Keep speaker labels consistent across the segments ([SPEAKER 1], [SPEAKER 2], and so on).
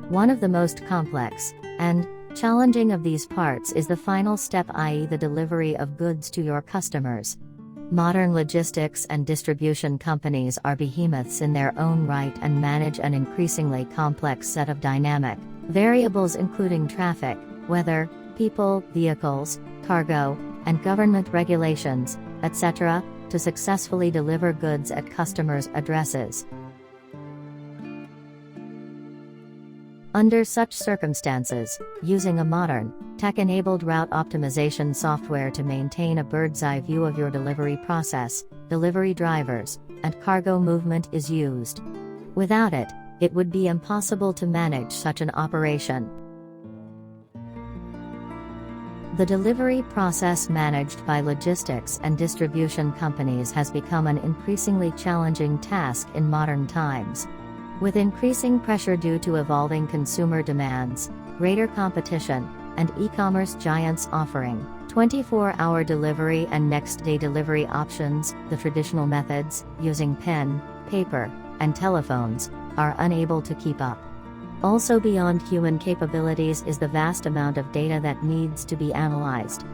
[SPEAKER 1] One of the most complex and challenging of these parts is the final step, i.e., the delivery of goods to your customers. Modern logistics and distribution companies are behemoths in their own right and manage an increasingly complex set of dynamic variables including traffic, weather, people, vehicles, cargo, and government regulations, etc., to successfully deliver goods at customers' addresses. Under such circumstances, using a modern, tech-enabled route optimization software to maintain a bird's-eye view of your delivery process, delivery drivers, and cargo movement is used. Without it, it would be impossible to manage such an operation. The delivery process managed by logistics and distribution companies has become an increasingly challenging task in modern times. With increasing pressure due to evolving consumer demands, greater competition, and e-commerce giants offering 24-hour delivery and next-day delivery options, the traditional methods, using pen, paper, and telephones, are unable to keep up. Also beyond human capabilities is the vast amount of data that needs to be analyzed.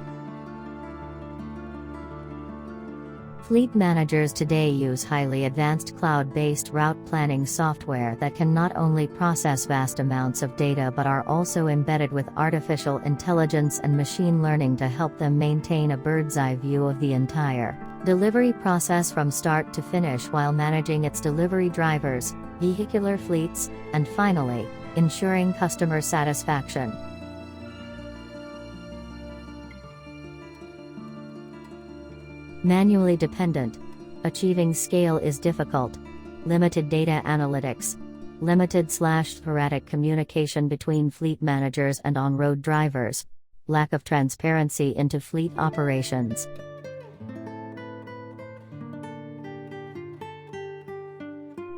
[SPEAKER 1] Fleet managers today use highly advanced cloud-based route planning software that can not only process vast amounts of data but are also embedded with artificial intelligence and machine learning to help them maintain a bird's-eye view of the entire delivery process from start to finish while managing its delivery drivers, vehicular fleets, and finally, ensuring customer satisfaction. Manually dependent. Achieving scale is difficult. Limited data analytics. Limited/sporadic communication between fleet managers and on-road drivers. Lack of transparency into fleet operations.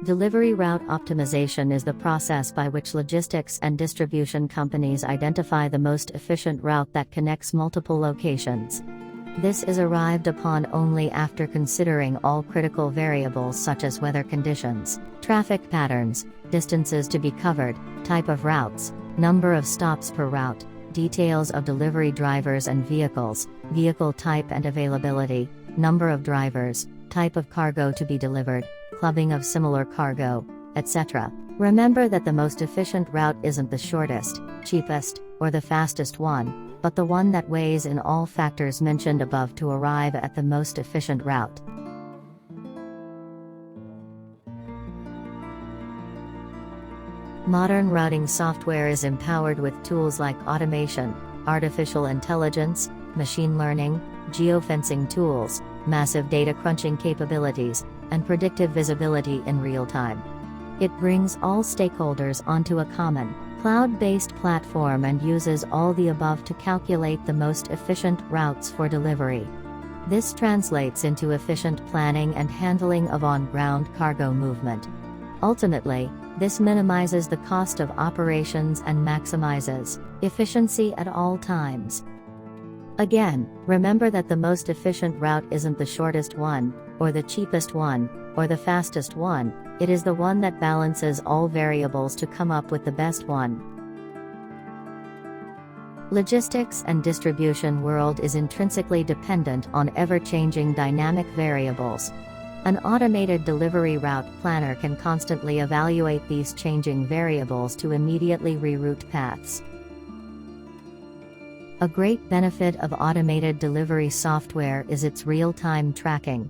[SPEAKER 1] Delivery route optimization is the process by which logistics and distribution companies identify the most efficient route that connects multiple locations. This is arrived upon only after considering all critical variables such as weather conditions, traffic patterns, distances to be covered, type of routes, number of stops per route, details of delivery drivers and vehicles, vehicle type and availability, number of drivers, type of cargo to be delivered, clubbing of similar cargo, etc. Remember that the most efficient route isn't the shortest, cheapest, or the fastest one, but the one that weighs in all factors mentioned above to arrive at the most efficient route. Modern routing software is empowered with tools like automation, artificial intelligence, machine learning, geofencing tools, massive data crunching capabilities, and predictive visibility in real time. It brings all stakeholders onto a common, cloud-based platform and uses all the above to calculate the most efficient routes for delivery. This translates into efficient planning and handling of on-ground cargo movement. Ultimately, this minimizes the cost of operations and maximizes efficiency at all times. Again, remember that the most efficient route isn't the shortest one, or the cheapest one, or the fastest one, it is the one that balances all variables to come up with the best one. Logistics and distribution world is intrinsically dependent on ever-changing dynamic variables. An automated delivery route planner can constantly evaluate these changing variables to immediately reroute paths. A great benefit of automated delivery software is its real-time tracking.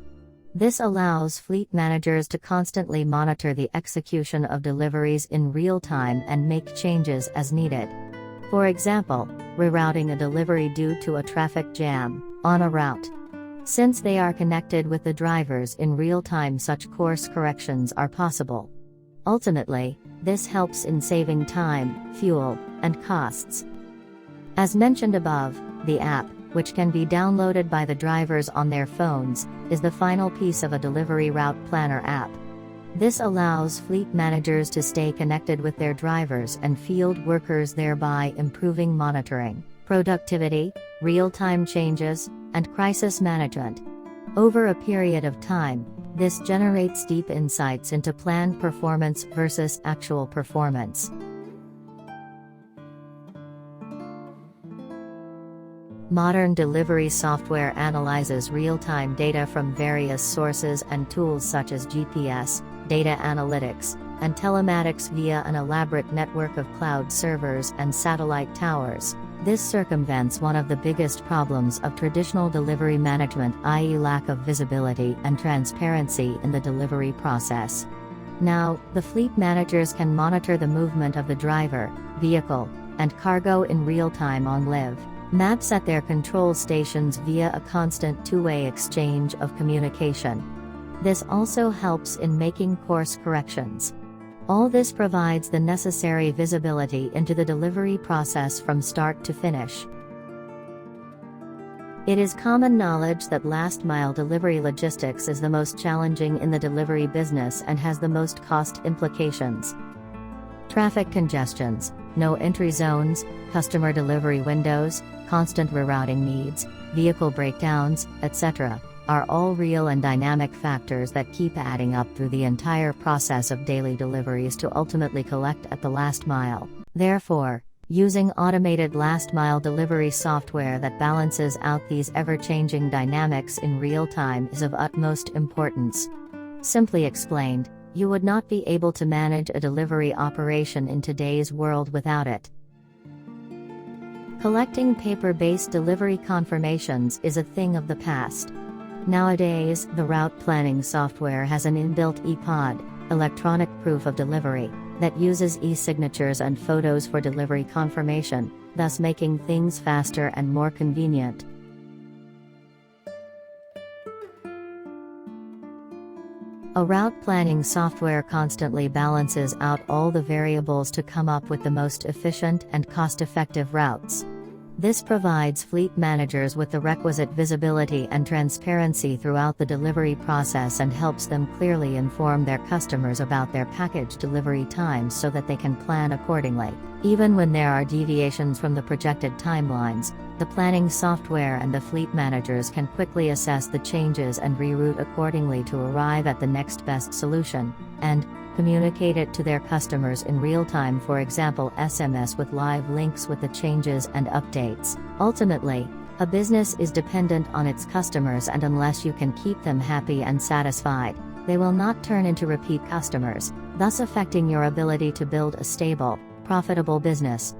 [SPEAKER 1] This allows fleet managers to constantly monitor the execution of deliveries in real time and make changes as needed. For example, rerouting a delivery due to a traffic jam on a route. Since they are connected with the drivers in real time, such course corrections are possible. Ultimately, this helps in saving time, fuel, and costs. As mentioned above, the app, which can be downloaded by the drivers on their phones, is the final piece of a delivery route planner app. This allows fleet managers to stay connected with their drivers and field workers, thereby improving monitoring, productivity, real-time changes, and crisis management. Over a period of time, this generates deep insights into planned performance versus actual performance. Modern delivery software analyzes real-time data from various sources and tools such as GPS, data analytics, and telematics via an elaborate network of cloud servers and satellite towers. This circumvents one of the biggest problems of traditional delivery management, i.e., lack of visibility and transparency in the delivery process. Now, the fleet managers can monitor the movement of the driver, vehicle, and cargo in real time on live maps at their control stations via a constant two-way exchange of communication. This also helps in making course corrections. All this provides the necessary visibility into the delivery process from start to finish. It is common knowledge that last-mile delivery logistics is the most challenging in the delivery business and has the most cost implications. Traffic congestions, no entry zones, customer delivery windows, constant rerouting needs, vehicle breakdowns, etc., are all real and dynamic factors that keep adding up through the entire process of daily deliveries to ultimately collect at the last mile. Therefore, using automated last-mile delivery software that balances out these ever-changing dynamics in real time is of utmost importance. Simply explained, you would not be able to manage a delivery operation in today's world without it. Collecting paper-based delivery confirmations is a thing of the past. Nowadays, the route planning software has an inbuilt e-pod, electronic proof of delivery, that uses e-signatures and photos for delivery confirmation, thus making things faster and more convenient. A route planning software constantly balances out all the variables to come up with the most efficient and cost-effective routes. This provides fleet managers with the requisite visibility and transparency throughout the delivery process and helps them clearly inform their customers about their package delivery times so that they can plan accordingly. Even when there are deviations from the projected timelines, the planning software and the fleet managers can quickly assess the changes and reroute accordingly to arrive at the next best solution, and communicate it to their customers in real time, for example SMS with live links with the changes and updates. Ultimately, a business is dependent on its customers, and unless you can keep them happy and satisfied, they will not turn into repeat customers, thus affecting your ability to build a stable, profitable business.